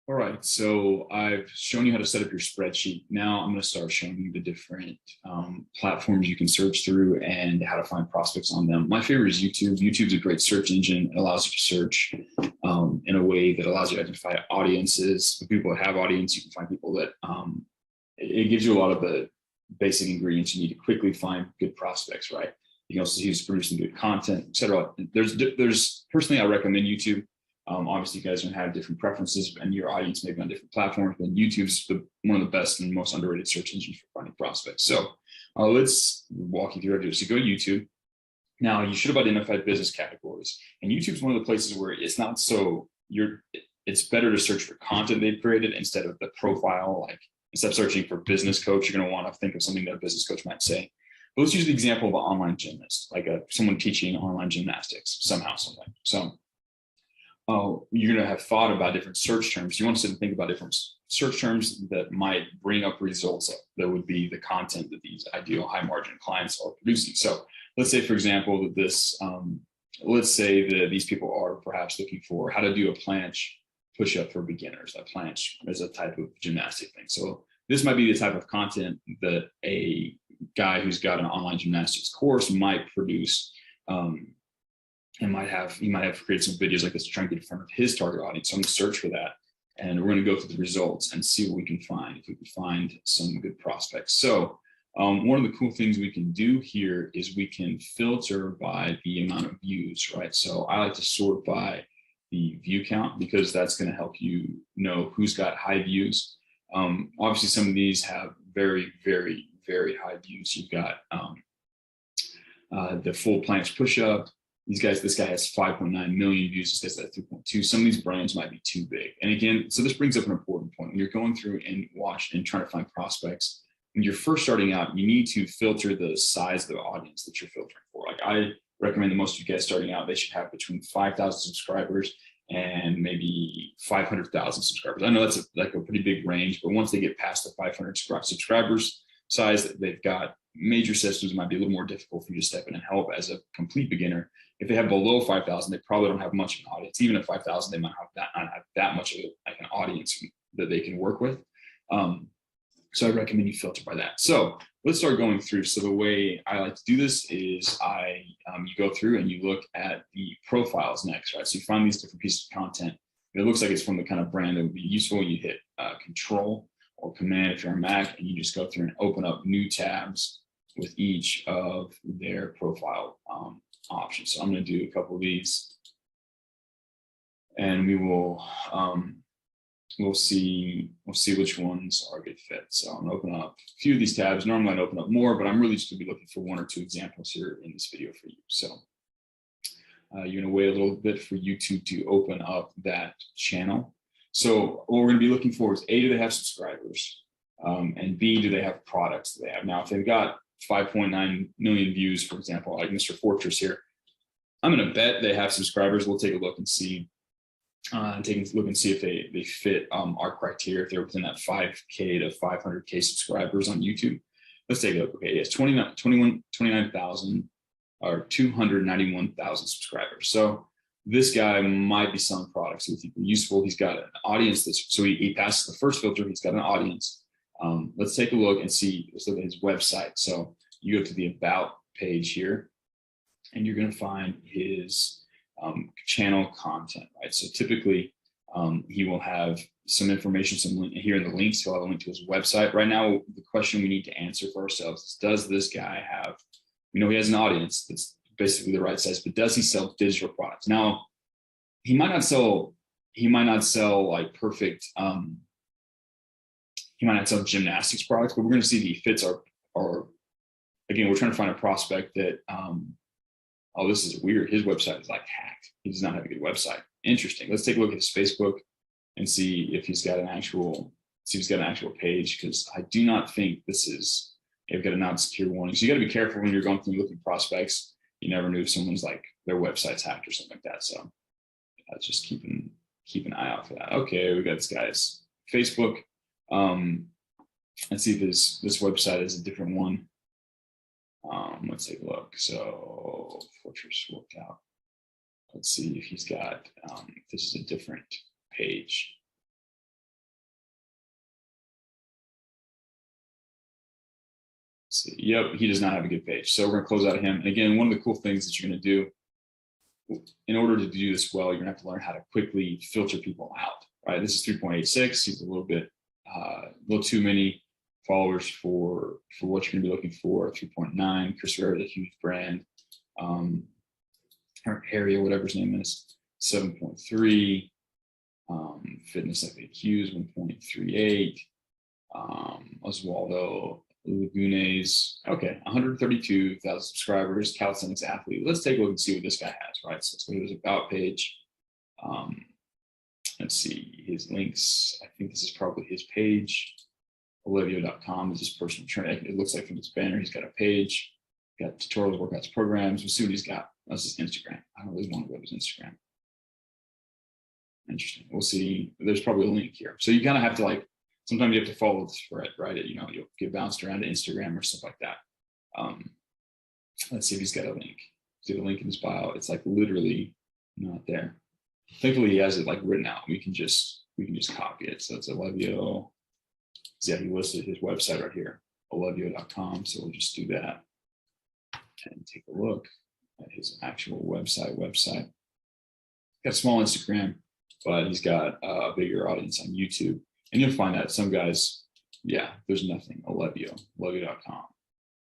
All right, so I've shown you how to set up your spreadsheet. Now I'm going to start showing you the different platforms you can search through and how to find prospects on them. My favorite is YouTube. YouTube's a great search engine. It allows you to search in a way that allows you to identify audiences. For people that have audience, you can find people that it gives you a lot of the basic ingredients you need to quickly find good prospects, right? You can also use producing good content, etc. There's personally, I recommend YouTube. Obviously, you guys are going to have different preferences and your audience may be on different platforms, but YouTube's one of the best and most underrated search engines for finding prospects. So let's walk you through how to do it. So go to YouTube. Now, you should have identified business categories. And YouTube's one of the places where it's not so, it's better to search for content they've created instead of the profile. Like instead of searching for business coach, you're going to want to think of something that a business coach might say. But let's use the example of an online gymnast, like someone teaching online gymnastics somehow, something. So you're going to have thought about different search terms. You want to sit and think about different search terms that might bring up results that would be the content that these ideal high margin clients are producing. So let's say, for example, that let's say that these people are perhaps looking for how to do a planche push-up for beginners. That planche is a type of gymnastic thing. So this might be the type of content that a guy who's got an online gymnastics course might produce. And he might have created some videos like this to try and get in front of his target audience. So I'm going to search for that, and we're going to go through the results and see what we can find, if we can find some good prospects. So one of the cool things we can do here is we can filter by the amount of views, right? So I like to sort by the view count because that's going to help you know who's got high views. Obviously, some of these have very, very, very high views. You've got the full planche push-up. This guy has 5.9 million views. This guy's at 3.2. Some of these brands might be too big. And again, so this brings up an important point. When you're going through and watching and trying to find prospects, when you're first starting out, you need to filter the size of the audience that you're filtering for. Like I recommend that most of you guys starting out, they should have between 5,000 subscribers and maybe 500,000 subscribers. I know that's like a pretty big range, but once they get past the 500 subscribers size, they've got major systems might be a little more difficult for you to step in and help as a complete beginner. If they have below 5,000, they probably don't have much of an audience. Even at 5,000, they might not have that much of like an audience that they can work with. So I recommend you filter by that. So let's start going through. So the way I like to do this is you go through and you look at the profiles next, right? So you find these different pieces of content. It looks like it's from the kind of brand that would be useful. You hit Control or Command if you're on Mac, and you just go through and open up new tabs with each of their profile options. So I'm going to do a couple of these, and we will we'll see which ones are a good fit. So I'm going to open up a few of these tabs. Normally I'd open up more, but I'm really just going to be looking for one or two examples here in this video for you. So you're going to wait a little bit for YouTube to open up that channel. So what we're going to be looking for is A, do they have subscribers? And B, do they have products that they have? Now, if they've got 5.9 million views, for example, like Mr. Fortress here, I'm going to bet they have subscribers. We'll take a look and see. If they fit our criteria, if they're within that 5K to 500K subscribers on YouTube. Let's take a look. Okay, it's 29,000 or 291,000 subscribers. So this guy might be selling products that we think are useful. He's got an audience so he passes the first filter. He's got an audience. Let's take a look and see. Let's look at his website. So you go to the About page here, and you're going to find his channel content, right? So typically he will have some information, here in the links. He'll have a link to his website. Right now, the question we need to answer for ourselves is, does this guy have, he has an audience that's basically the right size, but does he sell digital products? Now, he might not sell like perfect, he might not sell gymnastics products, but we're going to see that he fits our again, we're trying to find a prospect that, oh, this is weird. His website is like hacked. He does not have a good website. Interesting. Let's take a look at his Facebook and see if he's got an actual page, because I do not think they've got a not secure warning. So you got to be careful when you're going through looking prospects. You never know if someone's like their website's hacked or something like that. So just keep an eye out for that. Okay, we got this guy's Facebook. Let's see if this website is a different one. Let's take a look. So Fortress Workout. Let's see if he's got, if this is a different page. see. Yep, he does not have a good page. So we're going to close out of him. And again, one of the cool things that you're going to do in order to do this well, you're going to have to learn how to quickly filter people out, right? This is 3.86. He's a little too many followers for what you're going to be looking for. 3.9. Chris Rare is a huge brand. Harry, or whatever his name is, 7.3. Fitness FAQs, 1.38. Oswaldo Lagunes, okay, 132,000 subscribers, calisthenics athlete. Let's take a look and see what this guy has, right? So let's go to his about page. Let's see his links. I think this is probably his page. Olivio.com is his personal trainer. It looks like from this banner, he's got a page, got tutorials, workouts, programs. We'll see what he's got. That's his Instagram. I don't really want to go to his Instagram. Interesting. We'll see. There's probably a link here. So you kind of have to, like, sometimes you have to follow the thread, right? You know, you'll get bounced around to Instagram or stuff like that. Let's see if he's got a link. See the link in his bio. It's like literally not there. Thankfully, he has it like written out. We can just copy it. So it's Olivio. Yeah, he listed his website right here, olivio.com. So we'll just do that and take a look at his actual website. Got a small Instagram, but he's got a bigger audience on YouTube. And you'll find that some guys, yeah, there's nothing. Olivio.com.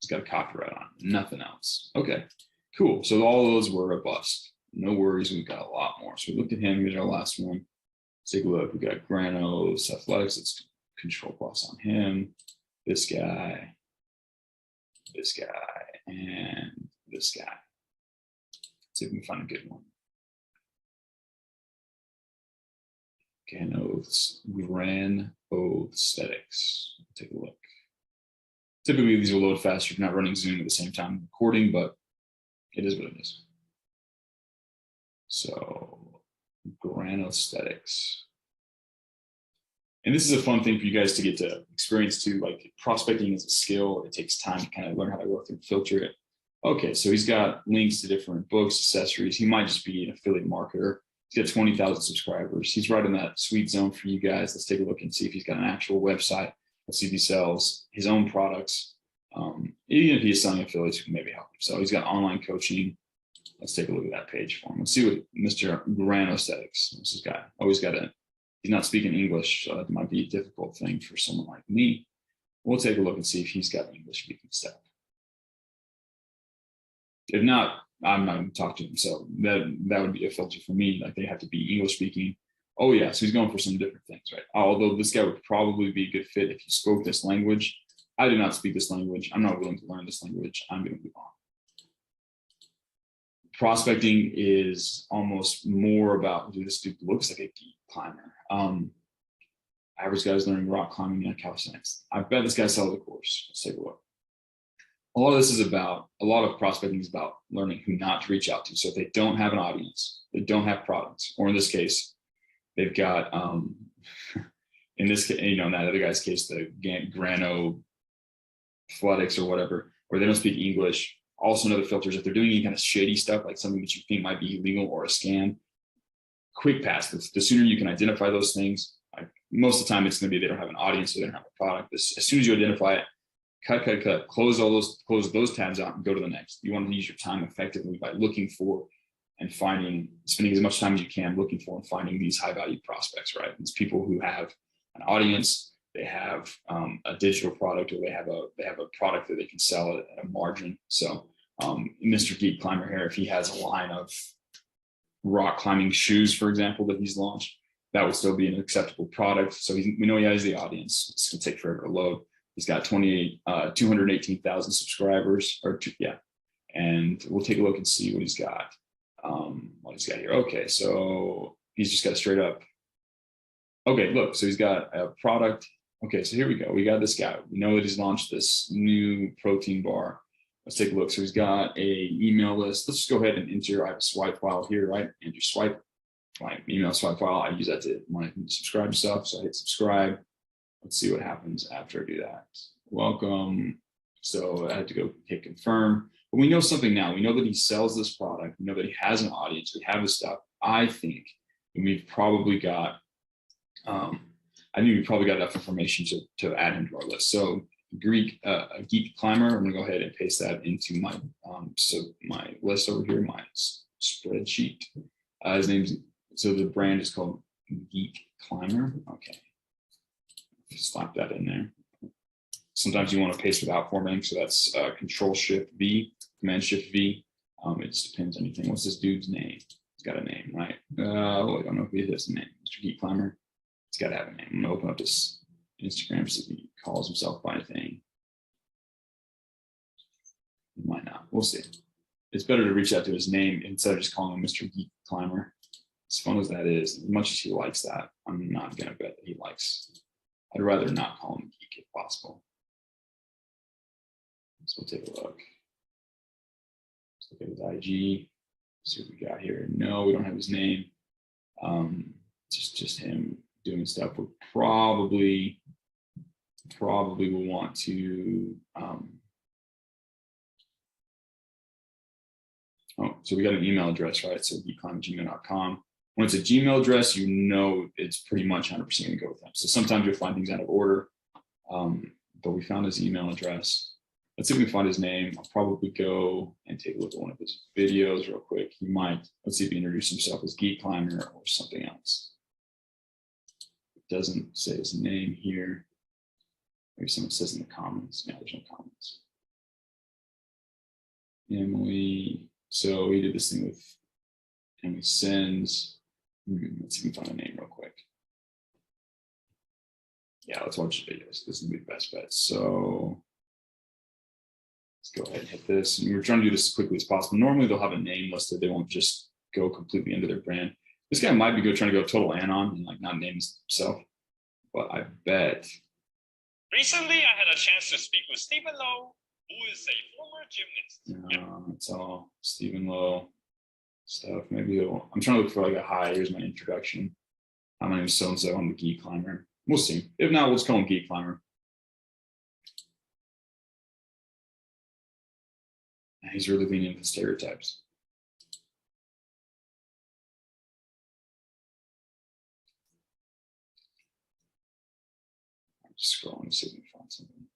He's got a copyright on it, nothing else. Okay, cool. So all those were a bust. No worries, we've got a lot more. So we looked at him. Here's our last one. Let's take a look. We got Granos Athletics. Let's control plus on him. This guy, and this guy. Let's see if we can find a good one. Granosthetics. Take a look. Typically, these will load faster if you're not running Zoom at the same time recording, but it is what it is. So, Granosthetics. And this is a fun thing for you guys to get to experience too. Like, prospecting is a skill. It takes time to kind of learn how to go through and filter it. Okay, so he's got links to different books, accessories. He might just be an affiliate marketer. He's got 20,000 subscribers. He's right in that sweet zone for you guys. Let's take a look and see if he's got an actual website. Let's see if he sells his own products. Even if he's selling affiliates, we can maybe help him. So he's got online coaching. Let's take a look at that page for him. Let's see what Mr. Granosthetics, this is guy. Always got it. He's not speaking English, so that might be a difficult thing for someone like me. We'll take a look and see if he's got English speaking stuff. If not, I'm not going to talk to him. So that would be a filter for me. Like, they have to be English speaking. Oh yeah, so he's going for some different things, right? Although this guy would probably be a good fit if he spoke this language. I do not speak this language. I'm not willing to learn this language. I'm going to move on. Prospecting is almost more about, dude, this dude looks like a geek climber. Average guy's learning rock climbing and calisthenics. I bet this guy sells a course. Let's take a look. A lot of prospecting is about learning who not to reach out to. So if they don't have an audience, they don't have products, or in this case, they've got, in this case, you know, in that other guy's case, the Grano Athletics or whatever, or they don't speak English. Also, another filter is if they're doing any kind of shady stuff, like something that you think might be illegal or a scam, quick pass. The sooner you can identify those things, most of the time it's going to be they don't have an audience, so they don't have a product. As soon as you identify it, cut, close those tabs out and go to the next. You want to use your time effectively by looking for and spending as much time as you can looking for and finding these high value prospects, right? These people who have an audience, they have a digital product, or they have a product that they can sell at a margin. So Mr. Geek Climber here, if he has a line of rock climbing shoes, for example, that he's launched, that would still be an acceptable product. So we know he has the audience. It's going to take forever to load. He's got 218,000 subscribers, and we'll take a look and see what he's got. Here. Okay, so he's just got a straight up. Okay, look, so he's got a product. Okay, so here we go. We got this guy. We know that he's launched this new protein bar. Let's take a look. So he's got a email list. Let's just go ahead and enter. I have a swipe file here, right? Enter swipe, my email swipe file. I use that to when I subscribe to stuff. So I hit subscribe. Let's see what happens after I do that. Welcome. So I had to go hit confirm. But we know something now. We know that he sells this product. We know that he has an audience. We have this stuff. I think we've probably got, enough information to add him to our list. So a geek climber. I'm gonna go ahead and paste that into my my list over here, my spreadsheet. His name's, so the brand is called Geek Climber. Okay, slap that in there. Sometimes you want to paste without formatting, so that's Control Shift V, Command Shift V. It just depends on anything. What's this dude's name? He's got a name, right? I don't know if he has a name. Mr. Geek Climber. He's got to have a name. I'm gonna open up this Instagram, see if he calls himself by anything. He might not. We'll see. It's better to reach out to his name instead of just calling him Mr. Geek Climber. As fun as that is, as much as he likes that, I'm not gonna bet that he likes. I'd rather not call him geek if possible. So we'll take a look. Let's look at his IG. See what we got here. No, we don't have his name. Just him doing stuff. We'll probably will want to. Oh, so we got an email address, right? So geekclimber@gmail.com. When it's a Gmail address, you know it's pretty much 100% going to go with them. So sometimes you'll find things out of order, but we found his email address. Let's see if we can find his name. I'll probably go and take a look at one of his videos real quick. He might, let's see if he introduced himself as Geek Climber or something else. It doesn't say his name here. Maybe someone says in the comments. No, there's no comments. Emily. So he did this thing with Emily Sends. Let's see if we can find a name real quick. Yeah, let's watch the videos. This is gonna be the best bet. So let's go ahead and hit this. And we're trying to do this as quickly as possible. Normally they'll have a name listed. They won't just go completely into their brand. This guy might be good trying to go total anon and like not name himself, but I bet. Recently, I had a chance to speak with Stephen Lowe, who is a former gymnast. It's all Stephen Lowe stuff. Maybe I'm trying to look for like a hi. Here's my introduction. My name is so-and-so. I'm the Geek Climber. We'll see. If not, we'll just call him Geek Climber. He's really leaning into stereotypes. I'm just scrolling to see if we can find something.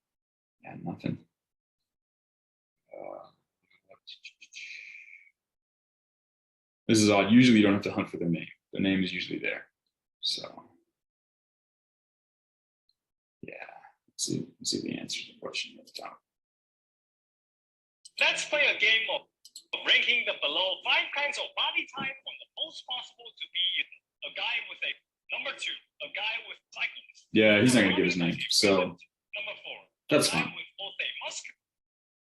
Yeah, nothing. This is odd. Usually you don't have to hunt for their name. The name is usually there. So yeah, let's see the answer to the question at the top. Let's play a game of ranking the below 5 kinds of body type from the most possible to be a guy with a number 2, a guy with cyclist. Yeah, he's not gonna give his name. So number 4, that's fine. with both a muscular.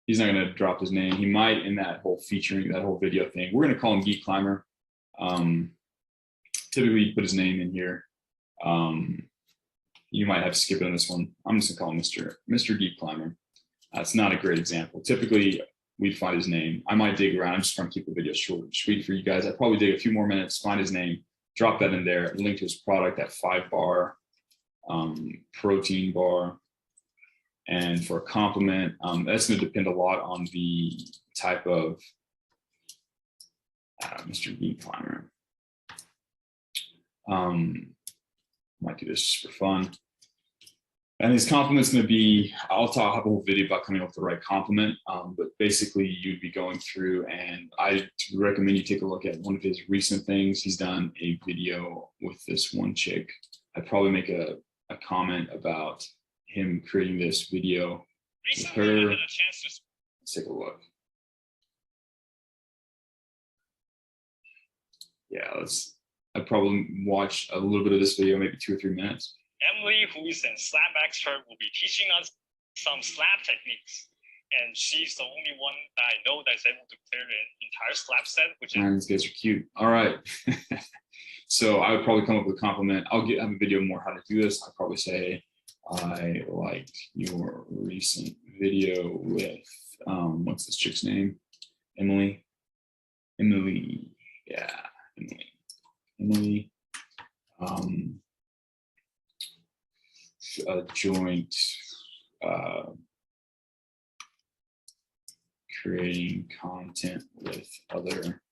He's not going to drop his name. He might in that whole featuring, that whole video thing. We're going to call him Geek Climber. Typically, put his name in here. You might have to skip it on this one. I'm just going to call him Mr. Geek Climber. That's not a great example. Typically, we'd find his name. I might dig around. I'm just trying to keep the video short and sweet for you guys. I'd probably dig a few more minutes, find his name, drop that in there, link to his product, that 5-bar protein bar. And for a compliment, that's going to depend a lot on the type of Mr. Geek Climber. Might do this just for fun. And his compliment's going to be, I'll have a whole video about coming up with the right compliment. But basically, you'd be going through, and I recommend you take a look at one of his recent things. He's done a video with this one chick. I'd probably make a comment about him creating this video with her. Let's take a look. Yeah, I'd probably watch a little bit of this video, maybe 2 or 3 minutes. Emily, who is a slap expert, will be teaching us some slap techniques. And she's the only one that I know that's able to clear the entire slap set, which is... These guys are cute. All right. So I would probably come up with a compliment. Have a video more how to do this. I'd probably say, I liked your recent video with, what's this chick's name? Emily. Yeah, Emily. A joint creating content with other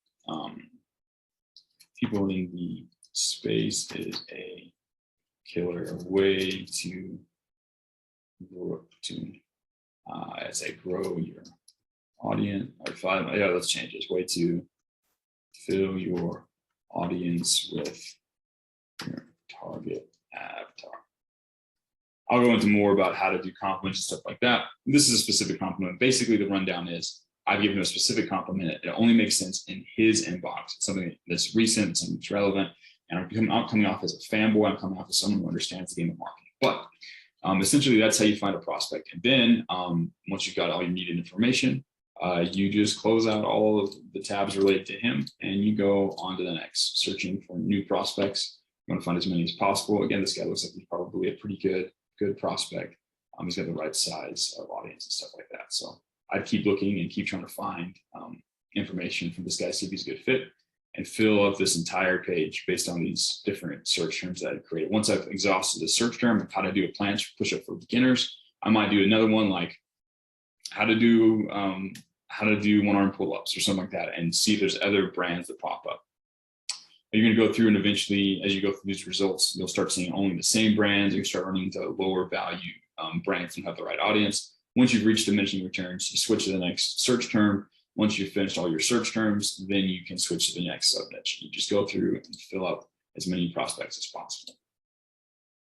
people in the space is a killer way to I say grow your audience, or five, yeah, let's change this. Way to fill your audience with your target avatar. I'll go into more about how to do compliments and stuff like that. This is a specific compliment. Basically, the rundown is I've given him a specific compliment. It only makes sense in his inbox. It's something that's recent, something that's relevant. And I'm not coming off as a fanboy. I'm coming off as someone who understands the game of marketing. But essentially, that's how you find a prospect. And then once you've got all your needed information, you just close out all of the tabs related to him, and you go on to the next, searching for new prospects. You want to find as many as possible. Again, this guy looks like he's probably a pretty good prospect. He's got the right size of audience and stuff like that. So I'd keep looking and keep trying to find information from this guy, see if he's a good fit, and fill up this entire page based on these different search terms that I created. Once I've exhausted the search term of how to do a planche push-up for beginners, I might do another one like how to do one-arm pull-ups or something like that, and see if there's other brands that pop up. You're going to go through, and eventually, as you go through these results, you'll start seeing only the same brands. You start running into lower value brands and have the right audience. Once you've reached diminishing returns, you switch to the next search term. Once you've finished all your search terms, then you can switch to the next sub niche. You just go through and fill up as many prospects as possible.